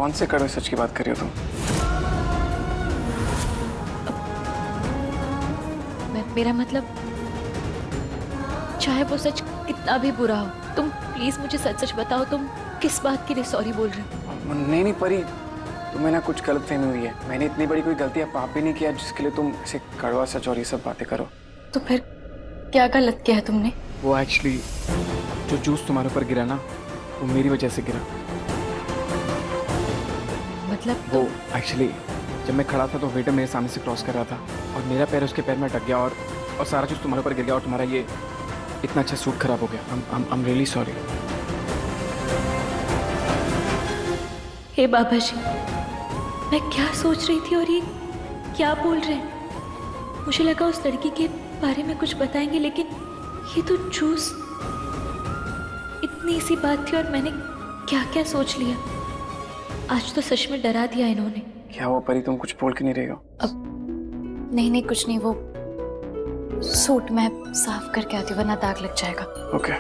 कौन से कड़वे सच की बात कर रही हो तुम? मेरा मतलब, चाहे वो सच कितना भी बुरा हो, तुम प्लीज मुझे सच सच बताओ, तुम किस बात के लिए सॉरी बोल रहे हो? नहीं परी, तुम्हें ना कुछ गलतफहमी हुई है। मैंने इतनी बड़ी कोई गलती या पाप भी नहीं किया जिसके लिए तुम ऐसे कड़वा सच और ये सब बातें करो। तो फिर क्या गलत किया है तुमने? वो एक्चुअली जो जूस तुम्हारे ऊपर गिरा ना, वो मेरी वजह से गिरा। मतलब वो एक्चुअली जब मैं खड़ा था तो वेटर मेरे सामने से क्रॉस कर रहा था और मेरा पैर उसके पैर में अटक गया और सारा चीज़ तुम्हारे ऊपर गिर गया और तुम्हारा ये इतना अच्छा सूट खराब हो गया। I am really sorry. हे बाबा जी, मैं क्या सोच रही थी और ये क्या बोल रहे हैं? मुझे लगा उस लड़की के बारे में कुछ बताएंगे, लेकिन ये तो जूस। इतनी सी बात थी और मैंने क्या क्या सोच लिया। आज तो सच में डरा दिया इन्होंने। क्या हुआ परी, तुम कुछ बोल के नहीं रही हो? अब नहीं कुछ नहीं, वो सूट मैं साफ करके आती हूँ वरना दाग लग जाएगा। ओके।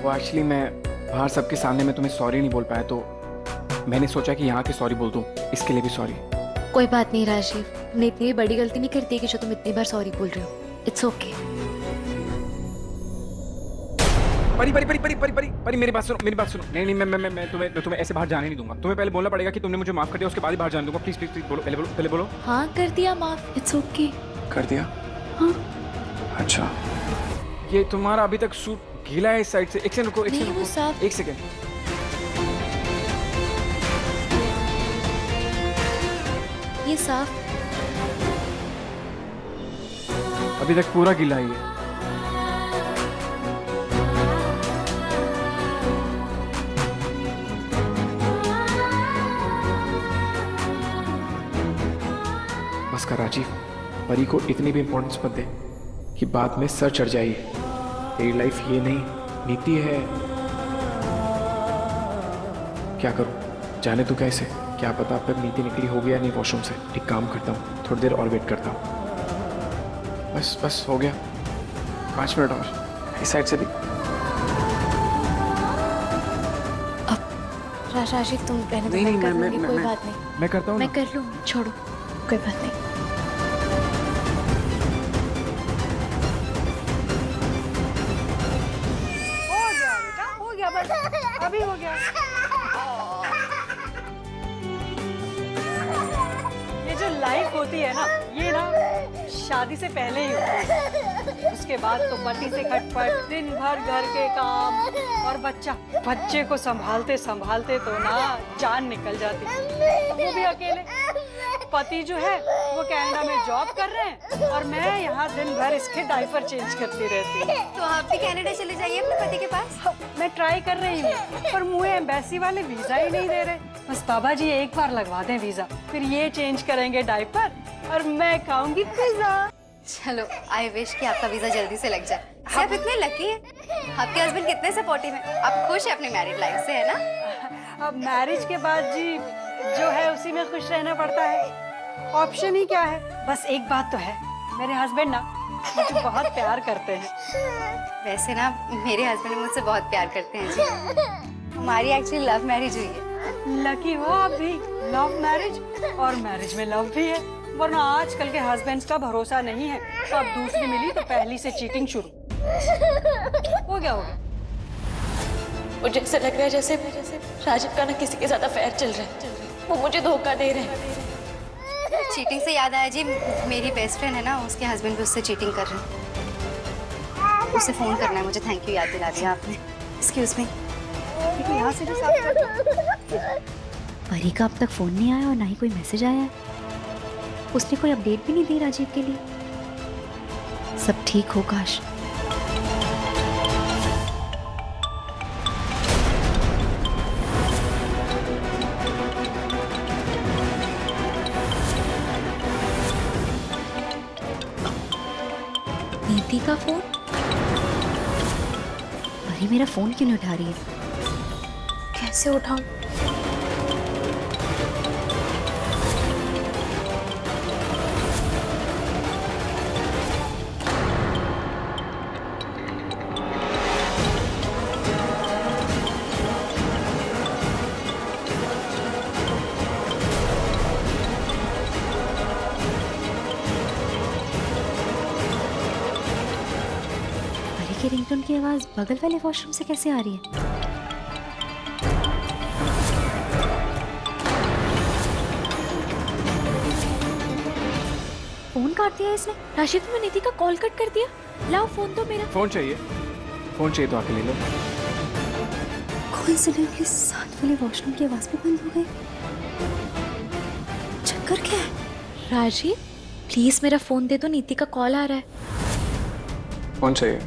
वो एक्चुअली मैं बाहर सबके सामने में तुम्हें सॉरी नहीं बोल पाया, तो मैंने सोचा कि यहाँ के सॉरी बोल दूँ, इसके लिए भी सॉरी। कोई बात नहीं राजीव, तुमने इतनी बड़ी गलती नहीं करती कि जो तुम इतनी बार सॉरी बोल रहे हो। It's okay. परी परी परी परी परी परी परी मेरी बात सुनो। नहीं मैं तुम्हें ऐसे बाहर जाने नहीं दूंगा। तुम्हें पहले बोलना पड़ेगा कि तुमने मुझे माफ कर दिया, उसके बाद ही बाहर जाने दूंगा। प्लीज प्लीज प्लीज बोलो, पहले बोलो। हाँ कर दिया माफ। It's okay. कर दिया? हाँ। अच्छा, ये तुम्हारा अभी तक सूट गीला है इस साइड से। एक सेकंड रुको, एक सेकंड। ये साफ अभी तक पूरा गीला ही है। बस कर राजीव, परी को इतनी भी इंपॉर्टेंस मत दे कि बाद में सर चढ़ जाइए। तेरी लाइफ ये नहीं, नीति है। क्या करूं, जाने तू कैसे? क्या पता अब तक नीति निकली होगी या नहीं वॉशरूम से। एक काम करता हूँ, थोड़ी देर और वेट करता हूँ। बस हो गया, 5 मिनट और। इस साइड से भी। राजीव तुम रहने दो, नहीं, मैं कर लूंगी, कोई मैं- बात नहीं। मैं करता हूँ मैं ना। कर लूँ, छोड़ो, कोई बात नहीं। हो गया बस, अभी हो गया। ये जो लाइफ होती है ना, ये ना शादी से पहले ही होती है। उसके बाद तो पति से खटपट, दिन भर घर के काम और बच्चे को संभालते संभालते तो ना जान निकल जाती है। वो भी अकेले। पति जो है वो कनाडा में जॉब कर रहे हैं और मैं यहाँ दिन भर इसके डायपर चेंज करती रहती हूँ। तो आप भी कनाडा चले जाइए अपने पति के पास। मैं ट्राई कर रही हूँ पर मुझे एम्बेसी वाले वीजा ही नहीं दे रहे। बस बाबा जी एक बार लगवा दें वीजा, फिर ये चेंज करेंगे डायपर और मैं खाऊंगी पिज्जा। चलो, आई विश कि आपका वीजा जल्दी से लग जाए। आप इतने लकी हैं। आपके हस्बैंड कितने सपोर्टिव हैं। आप खुश हैं अपनी मैरिड लाइफ से, है ना? अब मैरिज के बाद जी जो है उसी में खुश रहना पड़ता है। ऑप्शन ही क्या है। बस एक बात तो है, मेरे हस्बैंड ना मुझे बहुत प्यार करते हैं। वैसे ना मेरे हस्बैंड मुझसे बहुत प्यार करते हैं जी। हमारी एक्चुअली लव मैरिज हुई है। लकी हो आप भी, लव मैरिज और मैरिज में लव भी है। वरना आजकल के हस्बैंड्स का भरोसा नहीं है। तो अब दूसरी मिली तो पहली से चीटिंग शुरू। हो गया। मुझे ऐसा लग रहा है जैसे राजीव का ना किसी के साथ अफेयर चल रहा है। वो मुझे धोखा दे रहे हैं। चीटिंग से याद आया जी, मेरी बेस्ट फ्रेंड है ना, उसके हस्बैंड भी उससे चीटिंग कर रहे हैं। उसे फोन करना है मुझे। थैंक यू, याद दिला दिया आपने। Excuse me. यहाँ से भी साफ कर दो। परी का अब तक फोन नहीं आया और ना ही कोई मैसेज आया है। उसने कोई अपडेट भी नहीं दी राजीव के लिए। सब ठीक हो काश। नीति का फोन। परी मेरा फोन क्यों नहीं उठा रही है? कैसे उठाऊं? रिंगटोन की आवाज बगल वाले वॉशरूम से कैसे आ रही है? फोन काट दिया इसने। राशिद, तुम्हें नीति का कॉल कट कर दिया। लाओ फोन तो मेरा। फोन चाहिए तो आके ले लो। कोइंसिडेंटली साथ वाले वॉशरूम की आवाज भी बंद हो गई। चक्कर क्या है? राजीव, प्लीज मेरा फोन दे दो, नीति का कॉल आ रहा है। फोन चाहिए,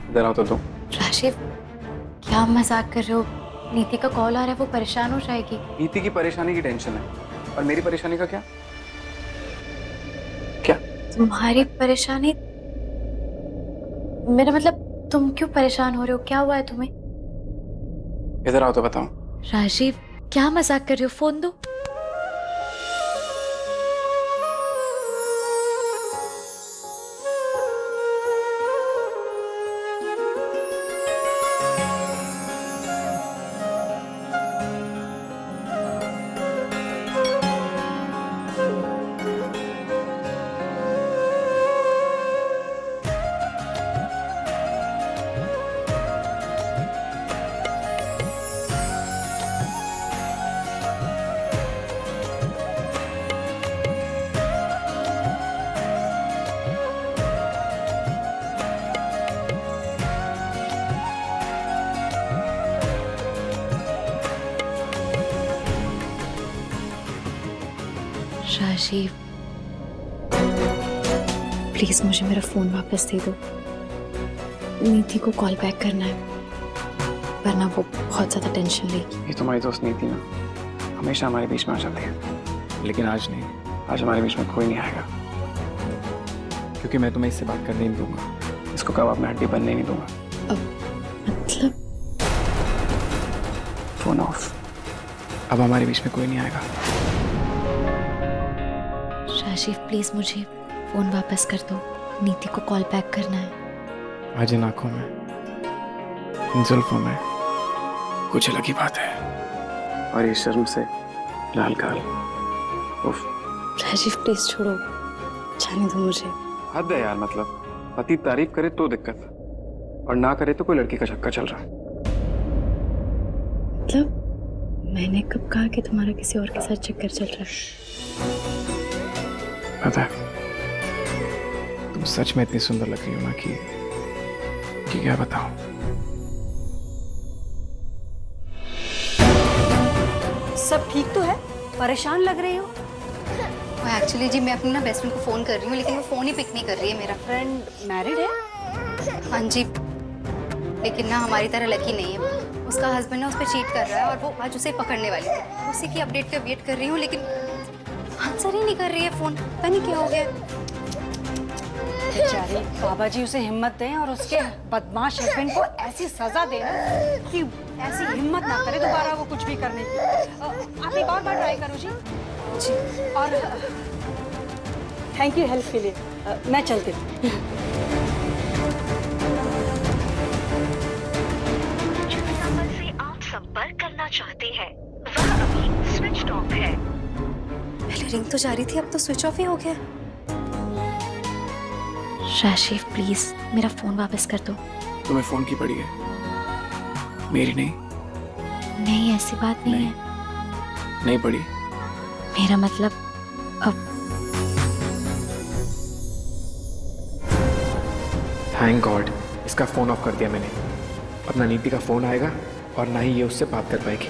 इधर आओ तो दो। राजीव, क्या मजाक कर रहे हो? नीति का कॉल आ रहा है, वो परेशान हो जाएगी। नीति की परेशानी की टेंशन है, और मेरी परेशानी का क्या? क्या? तुम्हारी परेशानी? मेरा मतलब, तुम क्यों परेशान हो रहे हो? क्या हुआ है तुम्हें? इधर आओ तो बताओ। राजीव, क्या मजाक कर रहे हो? फोन दो। राजीव, प्लीज मुझे मेरा फोन वापस दे दो। नीति को कॉल बैक करना है, वरना वो बहुत ज्यादा टेंशन लेगी। ये तुम्हारी दोस्त नीति ना हमेशा हमारे बीच में आ जाती है, लेकिन आज नहीं। आज हमारे बीच में कोई नहीं आएगा, क्योंकि मैं तुम्हें इससे बात करने नहीं दूंगा। इसको कबाब में हड्डी बनने नहीं दूंगा। मतलब? Phone of. अब हमारे बीच में कोई नहीं आएगा। राजीव, प्लीज मुझे फोन वापस कर दो। नीति को कॉल बैक करना है। आज इन आंखों में, इन जुल्फों में कुछ अलग ही बात है, और ये शर्म से लाल गाल। उफ। राजीव, प्लीज छोड़ो, जाने दो मुझे। हद है यार, मतलब पति तारीफ करे तो दिक्कत, और ना करे तो कोई लड़की का चक्कर चल रहा है। मतलब मैंने कब कहा कि तुम्हारा किसी और के साथ चक्कर चल रहा है? पता है, तुम सच में इतनी सुंदर लग रही हो ना कि क्या बताऊं। सब ठीक तो है? परेशान लग रही हो? एक्चुअली जी मैं अपनी ना बेस्ट फ्रेंड को फोन कर रही हूँ, लेकिन वो फोन ही पिक नहीं कर रही है। मेरा फ्रेंड मैरिड है? हाँ जी, लेकिन ना हमारी तरह लकी नहीं है। उसका हस्बैंड ना उस पर चीट कर रहा है, और वो आज उसे पकड़ने वाली थी। उसी की अपडेट का वेट कर रही हूँ, लेकिन आंसर ही नहीं कर रही है फोन। पता नहीं क्या हो गया। बेचारी, बाबा जी उसे हिम्मत दें और उसके बदमाश हस्बैंड को ऐसी सजा देना कि ऐसी हिम्मत ना करे दोबारा वो कुछ भी करने की। आप एक और बार ट्राई करो जी। जी, और थैंक यू हेल्प के लिए। मैं चलती हूँ। जिस नंबर से आप संपर्क करना चाहते हैं वह अभी स्विच ऑफ है। पहले रिंग तो जा रही थी, अब तो स्विच ऑफ ही हो गया। राजीव, प्लीज मेरा फोन वापस कर दो। तुम्हें फोन की पड़ी है, मेरी नहीं। नहीं, ऐसी बात नहीं है। नहीं पड़ी। मेरा मतलब, अब थैंक गॉड इसका फोन ऑफ कर दिया मैंने। अब ना नीति का फोन आएगा और ना ही ये उससे बात कर पाएगी।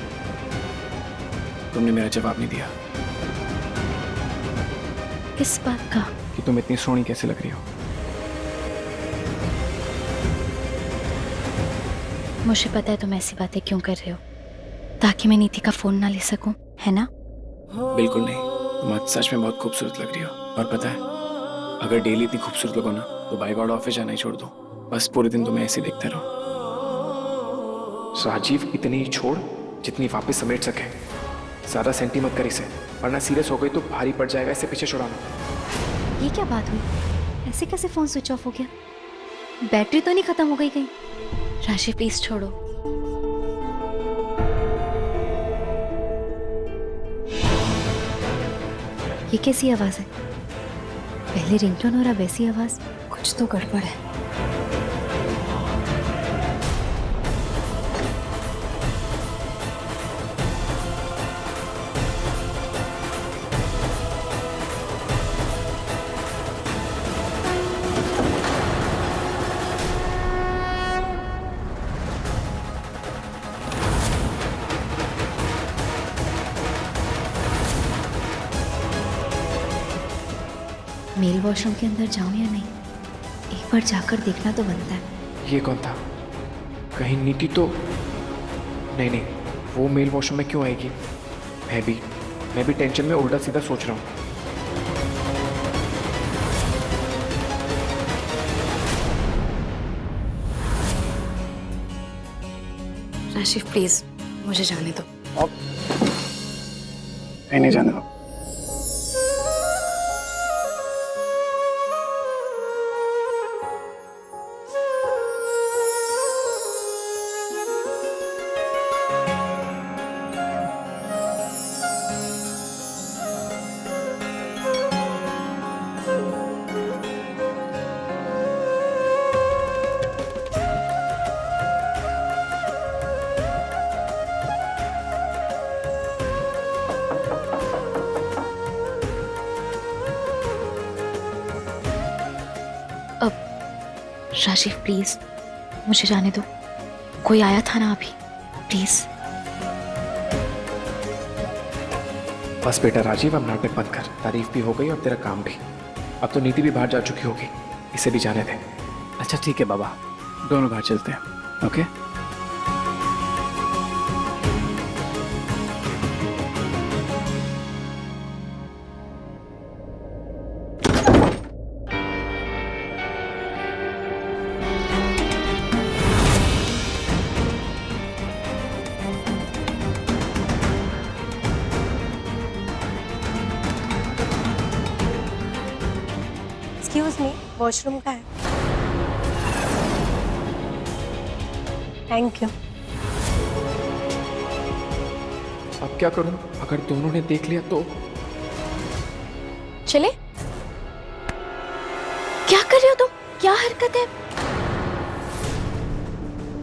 तुमने मेरा जवाब नहीं दिया। किस बात का? कि तुम इतनी सोहनी कैसे लग रही हो। मुझे पता है तुम ऐसी बातें क्यों कर रहे हो, ताकि मैं नीति का फोन ना ले सकूं, है ना? बिल्कुल नहीं, तुम आज सच में बहुत खूबसूरत लग रही हो। और पता है, अगर डेली इतनी खूबसूरत लगो ना तो बाय गॉड ऑफिस जाना ही छोड़ दो। बस पूरे दिन तुम्हें ऐसे देखते रहो। राजीव, इतनी ही छोड़ जितनी वापस समेट सके। ज्यादा सेंटी मत कर इसे, वरना सीरियस हो गई तो भारी पड़ जाएगा। इसे पीछे छुड़ाना। ये क्या बात हुई? ऐसे कैसे फोन स्विच ऑफ हो गया? बैटरी तो नहीं खत्म हो गई कहीं? राजीव, प्लीज छोड़ो। ये कैसी आवाज है? पहले रिंगटोन और अब ऐसी आवाज। कुछ तो गड़बड़ है। मेल वॉशरूम के अंदर जाऊं या नहीं, एक बार जाकर देखना तो बनता है। ये कौन था? कहीं नीति तो नहीं? नहीं, वो मेल वॉशरूम में क्यों आएगी? मैं भी टेंशन में उल्टा सीधा सोच रहा हूँ। राशिफ प्लीज मुझे जाने दो। नहीं जाने दो। राशिफ प्लीज मुझे जाने दो, कोई आया था ना अभी, प्लीज। बस बेटा राजीव, अब नाटक बंद कर। तारीफ भी हो गई और तेरा काम भी। अब तो नीति भी बाहर जा चुकी होगी, इसे भी जाने दे। अच्छा ठीक है बाबा, दोनों बाहर चलते हैं। ओके एक्सक्यूज मी, वॉशरूम का है। Thank you. अब क्या करूं? अगर दोनों ने देख लिया तो? चले? क्या कर रहे हो तुम? क्या हरकत है?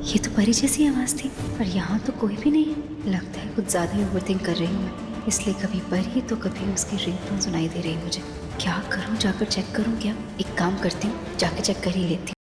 ये तो परी जैसी आवाज थी, पर यहाँ तो कोई भी नहीं। लगता है कुछ ज्यादा ही ओवरथिंक कर रही हूँ मैं, इसलिए कभी परी तो कभी उसकी रिंगटोन सुनाई दे रही है मुझे। क्या करूँ? जाकर चेक करूँ क्या? एक काम करती हूँ, जाकर चेक कर ही लेती हूँ।